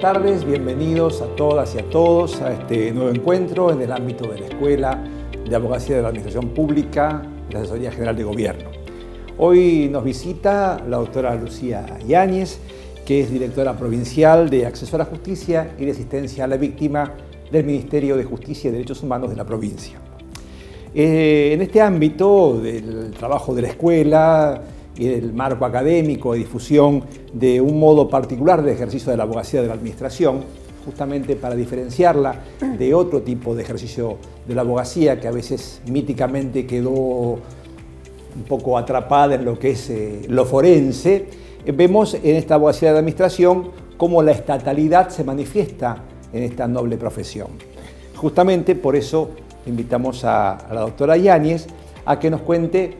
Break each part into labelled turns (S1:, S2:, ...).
S1: tardes, bienvenidos a todas y a todos a este nuevo encuentro en el ámbito de la Escuela de Abogacía de la Administración Pública de la Asesoría General de Gobierno. Hoy nos visita la doctora Lucía Yáñez, que es directora provincial de Acceso a la Justicia y de Asistencia a la Víctima del Ministerio de Justicia y Derechos Humanos de la provincia. En este ámbito del trabajo de la escuela y del marco académico de difusión de un modo particular de ejercicio de la abogacía de la administración, justamente para diferenciarla de otro tipo de ejercicio de la abogacía que a veces míticamente quedó un poco atrapada en lo que es lo forense, vemos en esta abogacía de la administración cómo la estatalidad se manifiesta en esta noble profesión. Justamente por eso invitamos a la doctora Yáñez a que nos cuente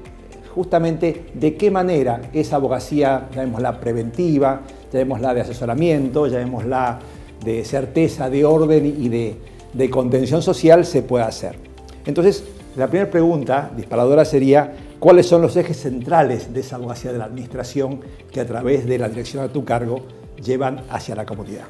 S1: justamente de qué manera esa abogacía, llamémosla preventiva, llamémosla de asesoramiento, llamémosla de certeza, de orden y de contención social se puede hacer. Entonces, la primera pregunta disparadora sería: ¿cuáles son los ejes centrales de esa abogacía de la administración que a través de la dirección a tu cargo llevan hacia la comunidad?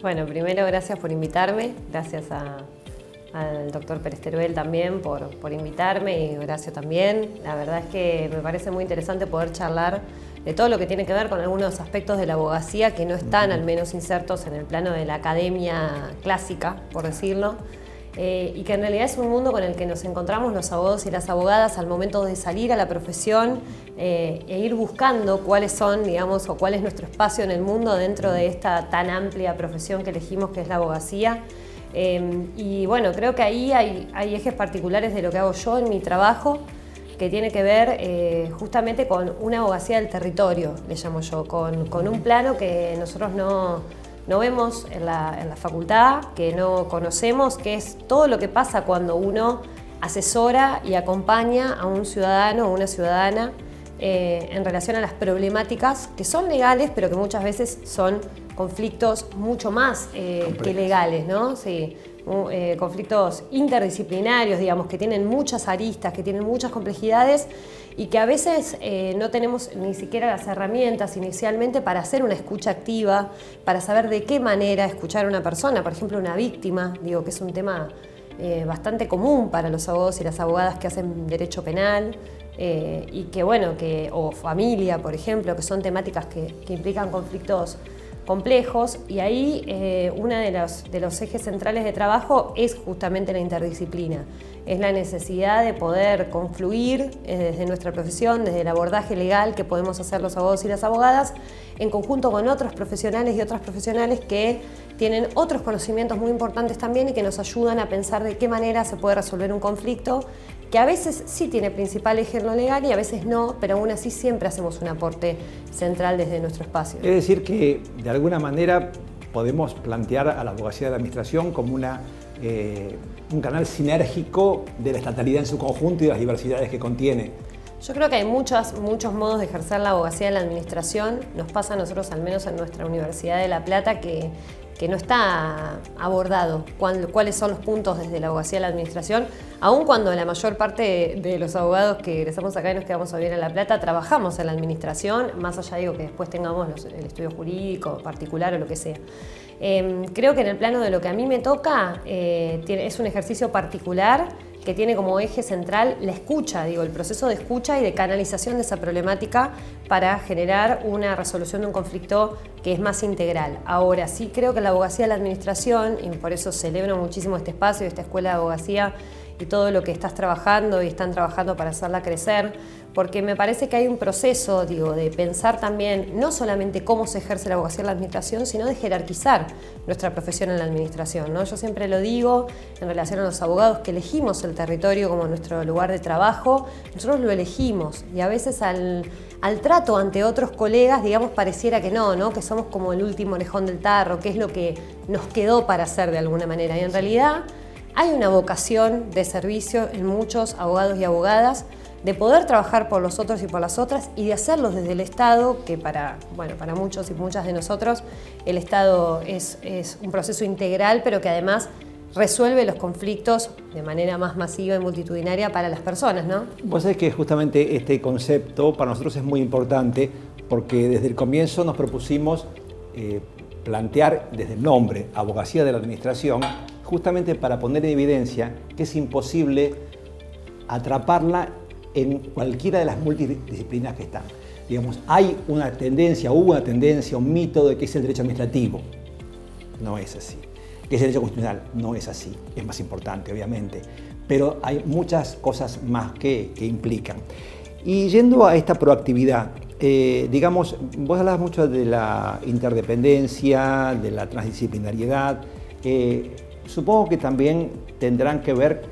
S2: Bueno, primero gracias por invitarme, gracias al doctor Pérez Teruel también por invitarme y Horacio también. La verdad es que me parece muy interesante poder charlar de todo lo que tiene que ver con algunos aspectos de la abogacía que no están al menos insertos en el plano de la academia clásica, por decirlo, y que en realidad es un mundo con el que nos encontramos los abogados y las abogadas al momento de salir a la profesión e ir buscando cuáles son, digamos, o cuál es nuestro espacio en el mundo dentro de esta tan amplia profesión que elegimos, que es la abogacía. Y bueno, creo que ahí hay ejes particulares de lo que hago yo en mi trabajo, que tiene que ver justamente con una abogacía del territorio, le llamo yo, con un plano que nosotros no vemos en la facultad, que no conocemos, que es todo lo que pasa cuando uno asesora y acompaña a un ciudadano o una ciudadana en relación a las problemáticas que son legales, pero que muchas veces son conflictos mucho más que legales, ¿no? Sí, conflictos interdisciplinarios, digamos, que tienen muchas aristas, que tienen muchas complejidades y que a veces no tenemos ni siquiera las herramientas inicialmente para hacer una escucha activa, para saber de qué manera escuchar a una persona, por ejemplo, una víctima, digo que es un tema bastante común para los abogados y las abogadas que hacen derecho penal, y que bueno, o familia, por ejemplo, que son temáticas que implican conflictos complejos, y ahí uno de los ejes centrales de trabajo es justamente la interdisciplina. Es la necesidad de poder confluir desde nuestra profesión, desde el abordaje legal que podemos hacer los abogados y las abogadas, en conjunto con otros profesionales y otras profesionales que tienen otros conocimientos muy importantes también y que nos ayudan a pensar de qué manera se puede resolver un conflicto que a veces sí tiene principal eje en lo legal y a veces no, pero aún así siempre hacemos un aporte central desde nuestro espacio.
S1: Es decir que de alguna manera podemos plantear a la abogacía de la administración como un canal sinérgico de la estatalidad en su conjunto y las diversidades que contiene.
S2: Yo creo que hay muchos modos de ejercer la abogacía de la administración. Nos pasa a nosotros, al menos en nuestra Universidad de La Plata, que no está abordado cuáles son los puntos desde la abogacía de la administración, aun cuando la mayor parte de los abogados que egresamos acá y nos quedamos a vivir en La Plata trabajamos en la administración, más allá digo que después tengamos el estudio jurídico particular o lo que sea. Creo que en el plano de lo que a mí me toca es un ejercicio particular que tiene como eje central la escucha, digo, el proceso de escucha y de canalización de esa problemática para generar una resolución de un conflicto que es más integral. Ahora, sí creo que la abogacía de la administración, y por eso celebro muchísimo este espacio y esta escuela de abogacía y todo lo que estás trabajando y están trabajando para hacerla crecer, porque me parece que hay un proceso, digo, de pensar también no solamente cómo se ejerce la abogacía en la administración, sino de jerarquizar nuestra profesión en la administración, ¿no? Yo siempre lo digo en relación a los abogados que elegimos el territorio como nuestro lugar de trabajo, nosotros lo elegimos y a veces al trato ante otros colegas, digamos, pareciera que no, que somos como el último orejón del tarro, que es lo que nos quedó para hacer de alguna manera, y en realidad hay una vocación de servicio en muchos abogados y abogadas de poder trabajar por los otros y por las otras y de hacerlo desde el Estado, que para muchos y muchas de nosotros el Estado es un proceso integral, pero que además resuelve los conflictos de manera más masiva y multitudinaria para las personas, ¿no?
S1: Vos sabés que justamente este concepto para nosotros es muy importante porque desde el comienzo nos propusimos plantear desde el nombre Abogacía de la Administración, justamente para poner en evidencia que es imposible atraparla en cualquiera de las multidisciplinas que están. Digamos, hay una tendencia, hubo una tendencia, un mito de que es el derecho administrativo. No es así. Que es el derecho constitucional. No es así. Es más importante, obviamente. Pero hay muchas cosas más que implican. Y yendo a esta proactividad, digamos, vos hablabas mucho de la interdependencia, de la transdisciplinariedad. Supongo que también tendrán que ver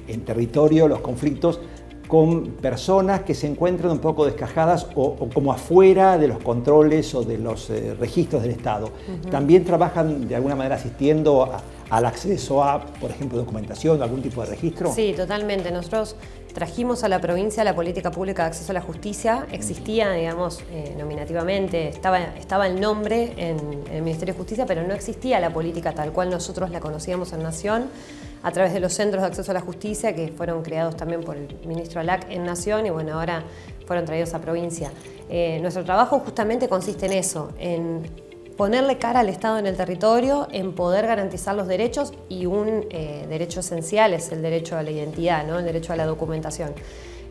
S1: en territorio los conflictos con personas que se encuentran un poco descajadas o como afuera de los controles o de los registros del Estado. ¿También trabajan de alguna manera asistiendo al acceso a, por ejemplo, documentación, algún tipo de registro?
S2: Sí, totalmente. Nosotros trajimos a la provincia la política pública de acceso a la justicia. Existía, digamos, nominativamente, estaba el nombre en el Ministerio de Justicia, pero no existía la política tal cual nosotros la conocíamos en Nación, a través de los centros de acceso a la justicia que fueron creados también por el ministro Alac en Nación y bueno, ahora fueron traídos a provincia. Nuestro trabajo justamente consiste en eso, en ponerle cara al Estado en el territorio, en poder garantizar los derechos y un derecho esencial es el derecho a la identidad, ¿no? El derecho a la documentación.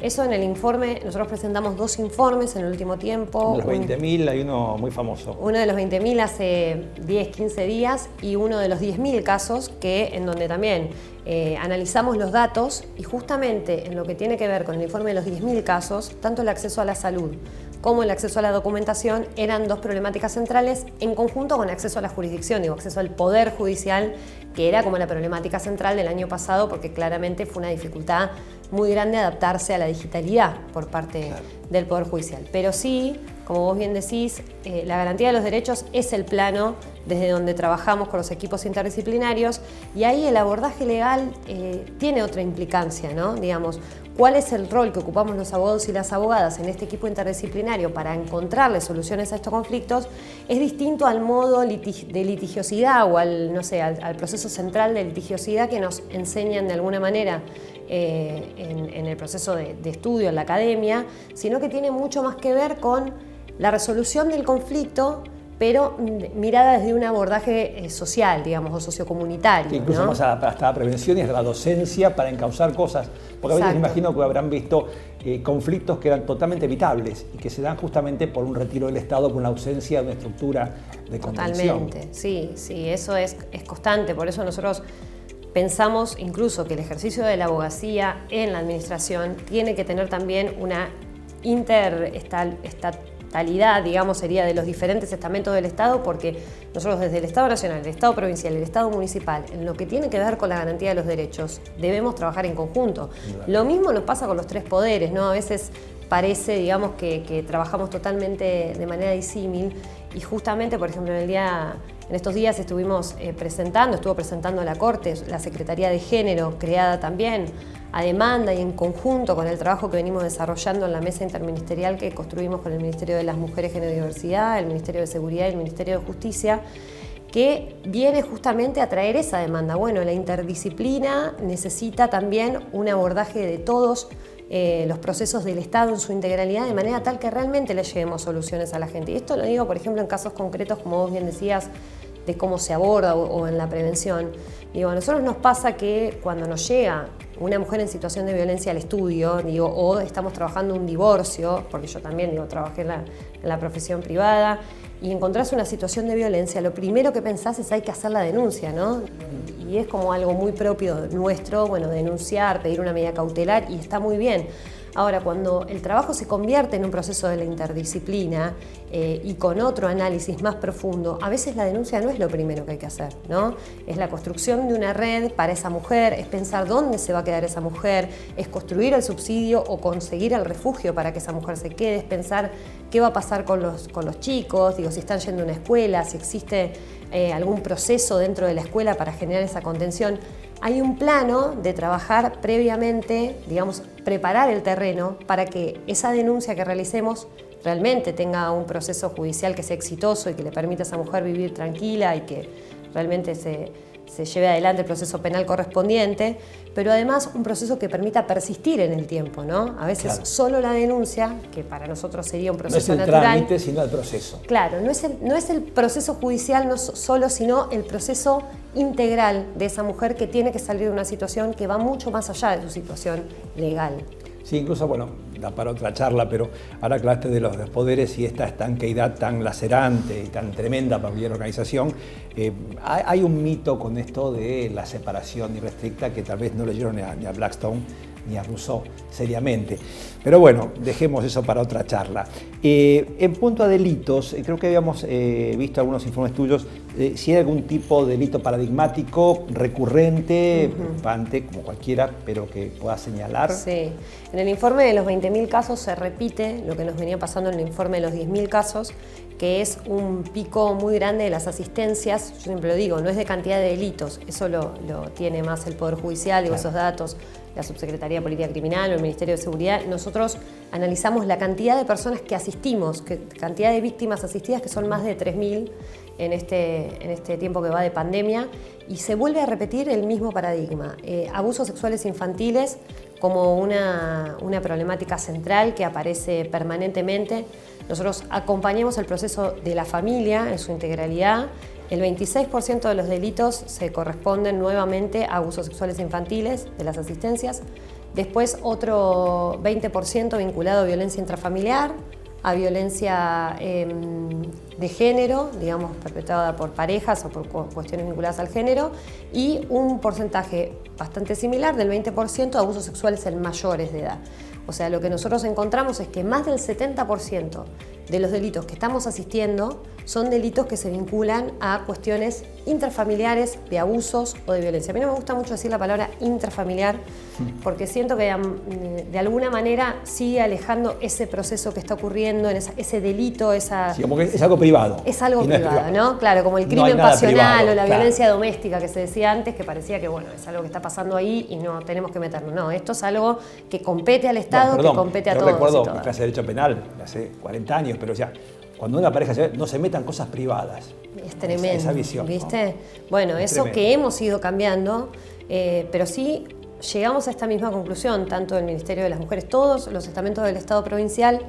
S2: Eso en el informe, nosotros presentamos 2 informes en el último tiempo.
S1: De los 20.000 hay uno muy famoso.
S2: Uno de los 20.000 hace 10, 15 días y uno de los 10.000 casos en donde también analizamos los datos y justamente en lo que tiene que ver con el informe de los 10.000 casos, tanto el acceso a la salud como el acceso a la documentación eran 2 problemáticas centrales en conjunto con acceso a la jurisdicción, acceso al poder judicial, que era como la problemática central del año pasado porque claramente fue una dificultad muy grande adaptarse a la digitalidad por parte del Poder Judicial. Pero sí, como vos bien decís, la garantía de los derechos es el plano desde donde trabajamos con los equipos interdisciplinarios y ahí el abordaje legal tiene otra implicancia, ¿no? Digamos, ¿cuál es el rol que ocupamos los abogados y las abogadas en este equipo interdisciplinario para encontrarle soluciones a estos conflictos? Es distinto al modo de litigiosidad o al proceso central de litigiosidad que nos enseñan de alguna manera en el proceso de estudio en la academia, sino que tiene mucho más que ver con la resolución del conflicto, pero mirada desde un abordaje social, digamos, o sociocomunitario.
S1: Que incluso, ¿no? Más hasta la prevención y hasta la docencia para encauzar cosas. Porque a veces me imagino que habrán visto conflictos que eran totalmente evitables y que se dan justamente por un retiro del Estado, por la ausencia de una estructura de contención.
S2: Totalmente, sí, eso es constante. Por eso nosotros pensamos incluso que el ejercicio de la abogacía en la administración tiene que tener también una interestatalidad, digamos, sería de los diferentes estamentos del Estado, porque nosotros desde el Estado Nacional, el Estado Provincial, el Estado Municipal, en lo que tiene que ver con la garantía de los derechos, debemos trabajar en conjunto. Claro. Lo mismo nos pasa con los 3 poderes, ¿no? A veces parece, digamos, que trabajamos totalmente de manera disímil y justamente, por ejemplo, en estos días estuvo presentando la Corte, la Secretaría de Género, creada también a demanda y en conjunto con el trabajo que venimos desarrollando en la mesa interministerial que construimos con el Ministerio de las Mujeres, Género y Diversidad, el Ministerio de Seguridad y el Ministerio de Justicia, que viene justamente a traer esa demanda. Bueno, la interdisciplina necesita también un abordaje de todos los procesos del Estado en su integralidad, de manera tal que realmente le llevemos soluciones a la gente. Y esto lo digo, por ejemplo, en casos concretos, como vos bien decías, de cómo se aborda o en la prevención. Digo, a nosotros nos pasa que cuando nos llega una mujer en situación de violencia al estudio, o estamos trabajando un divorcio, porque yo también trabajé en la profesión privada, y encontrás una situación de violencia, lo primero que pensás es hay que hacer la denuncia, ¿no? Y es como algo muy propio nuestro, bueno, denunciar, pedir una medida cautelar, y está muy bien. Ahora, cuando el trabajo se convierte en un proceso de la interdisciplina y con otro análisis más profundo, a veces la denuncia no es lo primero que hay que hacer, ¿no? Es la construcción de una red para esa mujer, es pensar dónde se va a quedar esa mujer, es construir el subsidio o conseguir el refugio para que esa mujer se quede, es pensar qué va a pasar con los chicos, si están yendo a una escuela, si existe algún proceso dentro de la escuela para generar esa contención. Hay un plano de trabajar previamente, digamos, preparar el terreno para que esa denuncia que realicemos realmente tenga un proceso judicial que sea exitoso y que le permita a esa mujer vivir tranquila y que realmente se se lleve adelante el proceso penal correspondiente, pero además un proceso que permita persistir en el tiempo, ¿no? A veces solo la denuncia, que para nosotros sería un proceso natural.
S1: No es el trámite, sino el proceso.
S2: Claro, no es el proceso judicial no solo, sino el proceso integral de esa mujer que tiene que salir de una situación que va mucho más allá de su situación legal.
S1: Sí, incluso, bueno, da para otra charla, pero ahora que hablaste de los poderes y esta estanqueidad tan lacerante y tan tremenda para cualquier organización, hay un mito con esto de la separación irrestricta que tal vez no leyeron ni a Blackstone ni a Rousseau seriamente. Pero bueno, dejemos eso para otra charla. En punto a delitos, creo que habíamos visto algunos informes tuyos, si hay algún tipo de delito paradigmático, recurrente, preocupante, como cualquiera, pero que pueda señalar.
S2: Sí, en el informe de los 20.000 casos se repite lo que nos venía pasando en el informe de los 10.000 casos, que es un pico muy grande de las asistencias. Yo siempre lo digo, no es de cantidad de delitos, eso lo tiene más el Poder Judicial, digo, esos datos, la Subsecretaría de Política Criminal o el Ministerio de Seguridad. Nosotros analizamos la cantidad de personas que asistimos, cantidad de víctimas asistidas, que son más de 3.000 en este tiempo que va de pandemia, y se vuelve a repetir el mismo paradigma. Abusos sexuales infantiles como una problemática central que aparece permanentemente. Nosotros acompañamos el proceso de la familia en su integralidad. El 26% de los delitos se corresponden nuevamente a abusos sexuales infantiles de las asistencias. Después otro 20% vinculado a violencia intrafamiliar, a violencia de género, digamos, perpetrada por parejas o por cuestiones vinculadas al género, y un porcentaje bastante similar del 20% de abusos sexuales en mayores de edad. O sea, lo que nosotros encontramos es que más del 70% de los delitos que estamos asistiendo son delitos que se vinculan a cuestiones intrafamiliares, de abusos o de violencia. A mí no me gusta mucho decir la palabra intrafamiliar porque siento que de alguna manera sigue alejando ese proceso que está ocurriendo, ese delito, esa...
S1: Sí, como que es algo privado.
S2: Es algo privado, ¿no? Claro, como el crimen pasional o la violencia doméstica que se decía antes, que parecía que, bueno, es algo que está pasando ahí y no tenemos que meternos. No, esto es algo que compete al Estado, que compete a todos.
S1: Yo recuerdo mi clase de Derecho Penal, hace 40 años, pero ya, cuando una pareja no se metan cosas privadas.
S2: Es tremendo,
S1: esa visión,
S2: ¿viste?
S1: ¿no?
S2: Bueno,
S1: es
S2: eso
S1: tremendo.
S2: que hemos ido cambiando, pero sí llegamos a esta misma conclusión, tanto el Ministerio de las Mujeres, todos los estamentos del Estado provincial,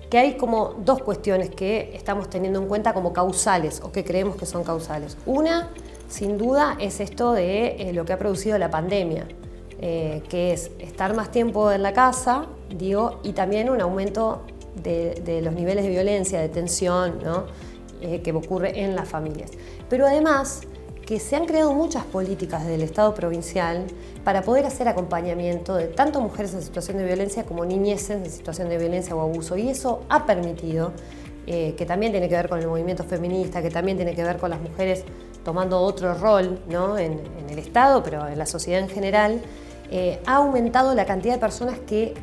S2: que hay como dos cuestiones que estamos teniendo en cuenta como causales, o que creemos que son causales. Una, sin duda, es esto de lo que ha producido la pandemia, que es estar más tiempo en la casa, digo, y también un aumento de los niveles de violencia, de tensión, ¿no? Que ocurre en las familias. Pero además, que se han creado muchas políticas desde el Estado provincial para poder hacer acompañamiento de tanto mujeres en situación de violencia como niñeces en situación de violencia o abuso. Y eso ha permitido, que también tiene que ver con el movimiento feminista, que también tiene que ver con las mujeres tomando otro rol, ¿no? en el Estado, pero en la sociedad en general, ha aumentado la cantidad de personas que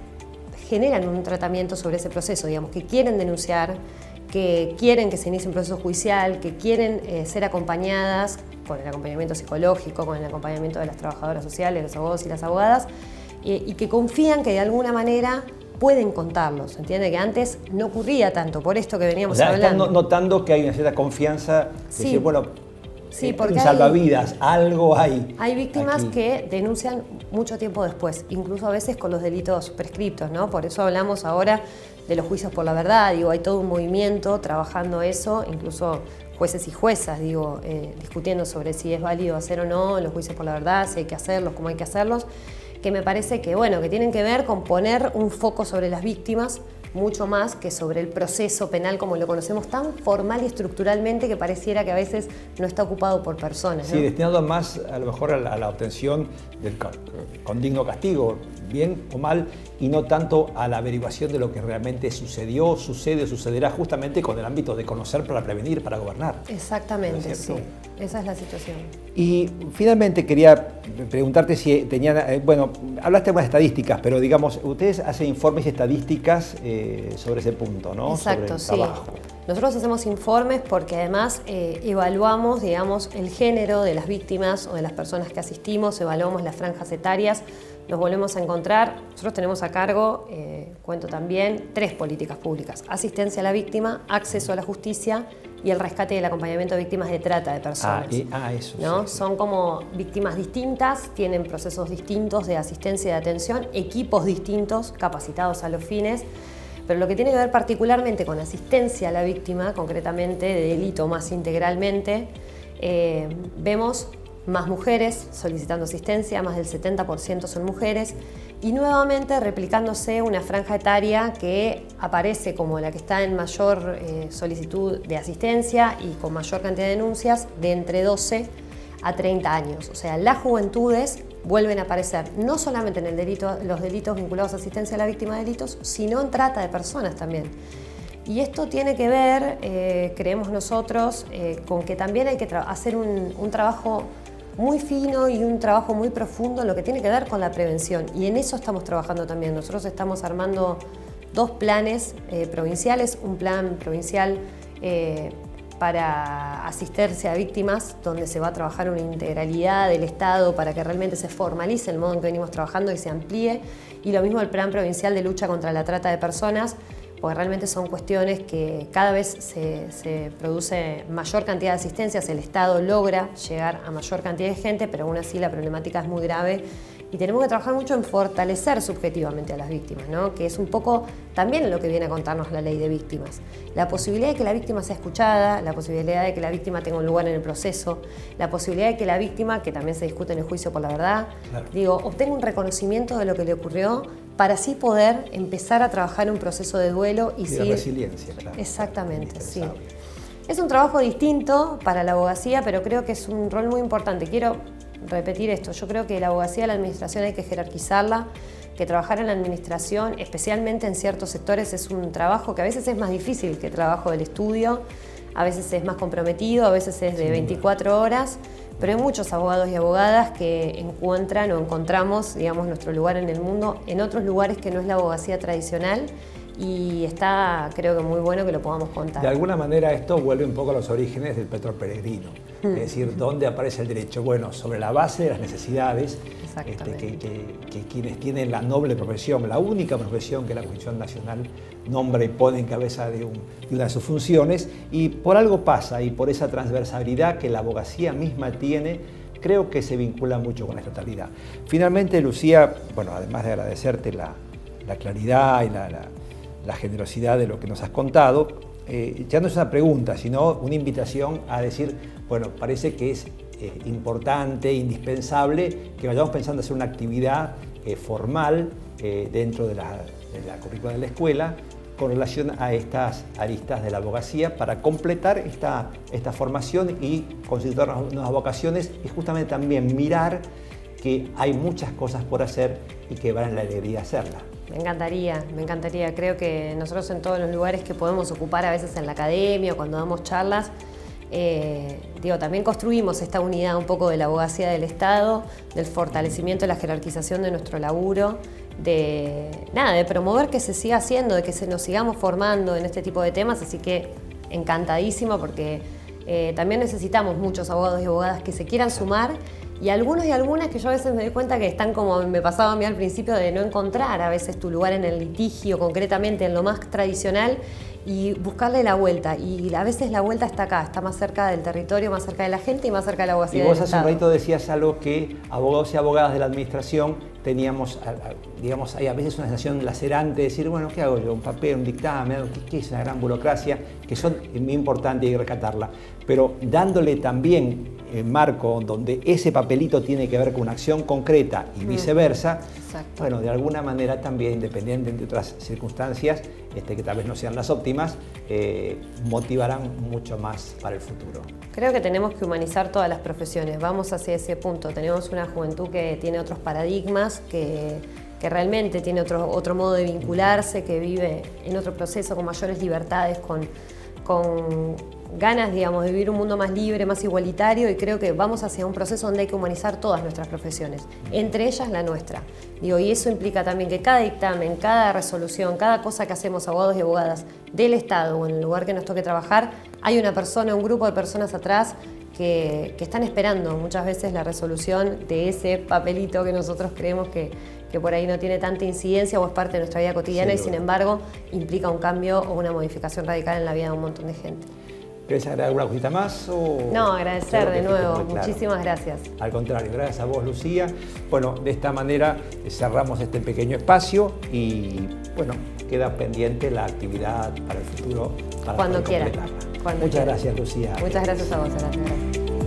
S2: generan un tratamiento sobre ese proceso, digamos, que quieren denunciar, que quieren que se inicie un proceso judicial, que quieren ser acompañadas con el acompañamiento psicológico, con el acompañamiento de las trabajadoras sociales, los abogados y las abogadas, y que confían que de alguna manera pueden contarlos, ¿entiende? Que antes no ocurría tanto, por esto que veníamos hablando.
S1: Están notando que hay una cierta confianza,
S2: Sí.
S1: decir, bueno,
S2: Sí, porque
S1: un salvavidas, algo hay.
S2: Hay víctimas
S1: aquí.
S2: que denuncian mucho tiempo después, incluso a veces con los delitos prescriptos, ¿no? Por eso hablamos ahora de los juicios por la verdad, digo, hay todo un movimiento trabajando eso, incluso jueces y juezas, digo, discutiendo sobre si es válido hacer o no los juicios por la verdad, si hay que hacerlos, cómo hay que hacerlos, que me parece que, bueno, que tienen que ver con poner un foco sobre las víctimas, mucho más que sobre el proceso penal como lo conocemos, tan formal y estructuralmente que pareciera que a veces no está ocupado por personas, ¿no?
S1: Sí, destinado más a lo mejor a la obtención del con digno castigo, bien o mal, y no tanto a la averiguación de lo que realmente sucedió, sucede o sucederá, justamente con el ámbito de conocer para prevenir, para gobernar.
S2: Exactamente,
S1: ¿No es
S2: sí.
S1: cierto?
S2: Esa es la situación.
S1: Y finalmente quería preguntarte si tenían, bueno, hablaste de unas estadísticas, pero digamos, ustedes hacen informes y estadísticas sobre ese punto, ¿no?
S2: Exacto,
S1: sobre el trabajo.
S2: sí. Nosotros hacemos informes porque además evaluamos, digamos, el género de las víctimas o de las personas que asistimos, evaluamos las franjas etarias, nos volvemos a encontrar. Nosotros tenemos a cargo, cuento también, 3 políticas públicas: asistencia a la víctima, acceso a la justicia y el rescate y el acompañamiento de víctimas de trata de personas.
S1: Eso.
S2: ¿No?
S1: Sí.
S2: Son como víctimas distintas, tienen procesos distintos de asistencia y de atención, equipos distintos capacitados a los fines, pero lo que tiene que ver particularmente con asistencia a la víctima, concretamente de delito más integralmente, vemos más mujeres solicitando asistencia, más del 70% son mujeres, y nuevamente replicándose una franja etaria que aparece como la que está en mayor solicitud de asistencia y con mayor cantidad de denuncias, de entre 12 a 30 años. O sea, las juventudes vuelven a aparecer no solamente en los delitos vinculados a asistencia a la víctima de delitos, sino en trata de personas también. Y esto tiene que ver, creemos nosotros, con que también hay que hacer un trabajo muy fino y un trabajo muy profundo en lo que tiene que ver con la prevención. Y en eso estamos trabajando también. Nosotros estamos armando 2 planes provinciales, un plan provincial para asistencia a víctimas, donde se va a trabajar una integralidad del Estado para que realmente se formalice el modo en que venimos trabajando y se amplíe, y lo mismo el plan provincial de lucha contra la trata de personas, porque realmente son cuestiones que cada vez se produce mayor cantidad de asistencias, el Estado logra llegar a mayor cantidad de gente, pero aún así la problemática es muy grave y tenemos que trabajar mucho en fortalecer subjetivamente a las víctimas, ¿no? Que es un poco también lo que viene a contarnos la ley de víctimas. La posibilidad de que la víctima sea escuchada, la posibilidad de que la víctima tenga un lugar en el proceso, la posibilidad de que la víctima, que también se discute en el juicio por la verdad, claro, obtenga un reconocimiento de lo que le ocurrió para así poder empezar a trabajar un proceso de duelo y
S1: de resiliencia, claro.
S2: Exactamente, sí. Es un trabajo distinto para la abogacía, pero creo que es un rol muy importante. Quiero repetir esto, yo creo que la abogacía, la administración hay que jerarquizarla, que trabajar en la administración, especialmente en ciertos sectores, es un trabajo que a veces es más difícil que el trabajo del estudio, a veces es más comprometido, a veces es de 24 horas, pero hay muchos abogados y abogadas que encuentran o encontramos, digamos, nuestro lugar en el mundo en otros lugares que no es la abogacía tradicional, y está, creo que muy bueno que lo podamos contar.
S1: De alguna manera esto vuelve un poco a los orígenes del Petro Peregrino, es decir, ¿dónde aparece el derecho? Bueno, sobre la base de las necesidades que quienes tienen la noble profesión, la única profesión que la Constitución Nacional nombra y pone en cabeza de una de sus funciones, y por algo pasa, y por esa transversalidad que la abogacía misma tiene, creo que se vincula mucho con la estatalidad. Finalmente, Lucía, bueno, además de agradecerte la claridad y la generosidad de lo que nos has contado, ya no es una pregunta, sino una invitación a decir, bueno, parece que es importante, indispensable que vayamos pensando en hacer una actividad formal dentro de la currícula de la escuela con relación a estas aristas de la abogacía para completar esta formación y constituir nuevas vocaciones, y justamente también mirar que hay muchas cosas por hacer y que valen la alegría hacerlas.
S2: Me encantaría. Creo que nosotros en todos los lugares que podemos ocupar, a veces en la academia o cuando damos charlas, también construimos esta unidad un poco de la abogacía del Estado, del fortalecimiento y la jerarquización de nuestro laburo, de promover que se siga haciendo, de que nos sigamos formando en este tipo de temas, así que encantadísimo porque también necesitamos muchos abogados y abogadas que se quieran sumar, y algunos y algunas que yo a veces me doy cuenta que están como me pasaba a mí al principio, de no encontrar a veces tu lugar en el litigio, concretamente en lo más tradicional, y buscarle la vuelta. Y a veces la vuelta está acá, está más cerca del territorio, más cerca de la gente y más cerca de la abogacía del Estado.
S1: Y vos hace un ratito decías algo que abogados y abogadas de la administración teníamos, digamos, hay a veces una sensación lacerante de decir, bueno, ¿qué hago yo? Un papel, un dictamen, ¿qué es una gran burocracia? Que son muy importantes y hay que rescatarla. Pero dándole también marco donde ese papelito tiene que ver con una acción concreta y viceversa, bueno, de alguna manera también, independiente de otras circunstancias, que tal vez no sean las óptimas, motivarán mucho más para el futuro.
S2: Creo que tenemos que humanizar todas las profesiones, vamos hacia ese punto. Tenemos una juventud que tiene otros paradigmas, que realmente tiene otro modo de vincularse, que vive en otro proceso con mayores libertades, con ganas, digamos, de vivir un mundo más libre, más igualitario, y creo que vamos hacia un proceso donde hay que humanizar todas nuestras profesiones, entre ellas la nuestra. Y eso implica también que cada dictamen, cada resolución, cada cosa que hacemos abogados y abogadas del Estado o en el lugar que nos toque trabajar, hay una persona, un grupo de personas atrás que están esperando muchas veces la resolución de ese papelito que nosotros creemos que por ahí no tiene tanta incidencia o es parte de nuestra vida cotidiana, y sin embargo implica un cambio o una modificación radical en la vida de un montón de gente.
S1: ¿Querés agregar alguna cosita más?
S2: No, agradecer de nuevo.
S1: Claro.
S2: Muchísimas gracias.
S1: Al contrario, gracias a vos, Lucía. Bueno, de esta manera cerramos este pequeño espacio y, bueno, queda pendiente la actividad para el futuro. Para
S2: Cuando
S1: poder
S2: quiera.
S1: completarla. Muchas gracias, Lucía.
S2: Muchas gracias a vos, gracias.